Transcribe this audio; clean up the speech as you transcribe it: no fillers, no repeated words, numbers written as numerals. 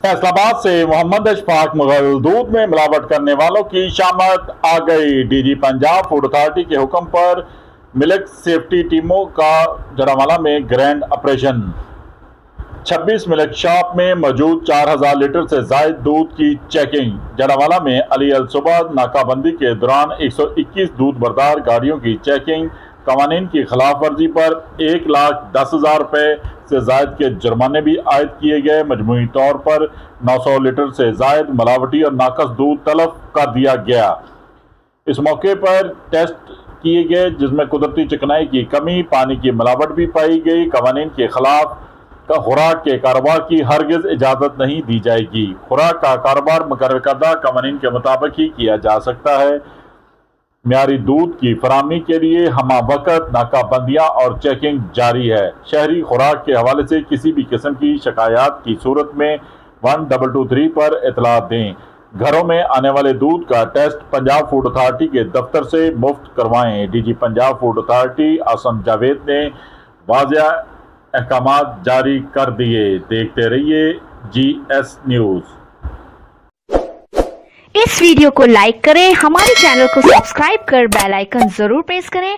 फैसलाबाद से मोहम्मद अशफाक मुगल दूध में मिलावट करने वालों की शामत आ गई। डीजी पंजाब फूड अथॉरिटी के हुक्म पर मिल्क सेफ्टी टीमों का जड़ावाला में ग्रैंड ऑपरेशन। 26 मिल्क शॉप में मौजूद 4000 लीटर से जायद दूध की चेकिंग। जड़ावाला में अली अल सुबह नाकाबंदी के दौरान 121 दूध बरदार गाड़ियों की चेकिंग। कवानीन की खिलाफ वर्जी पर 1,10,000 रुपए से जायद के जुर्माने भी आयद किए गए। मजमूई तौर पर 900 लीटर से जायद मिलावटी और नाकस दूध तलब कर दिया गया। इस मौके पर टेस्ट किए गए जिसमें कुदरती चिकनाई की कमी, पानी की मिलावट भी पाई गई। कवानीन के खिलाफ खुराक के कारोबार की हरगिज इजाज़त नहीं दी जाएगी। खुराक का कारोबार मुकर्रर करदा कवानीन के मुताबिक ही किया जा सकता है। म्यारी दूध की फराहमी के लिए हमा वक्त नाकाबंदियां और चेकिंग जारी है। शहरी खुराक के हवाले से किसी भी किस्म की शिकायत की सूरत में 1223 पर इतला दें। घरों में आने वाले दूध का टेस्ट पंजाब फूड अथॉरिटी के दफ्तर से मुफ्त करवाएं। DG Punjab food authority Asim Javed ने वाज़िया अहकामात जारी कर दिए। देखते रहिए GS न्यूज़। इस वीडियो को लाइक करें, हमारे चैनल को सब्सक्राइब कर बेल आइकन जरूर प्रेस करें।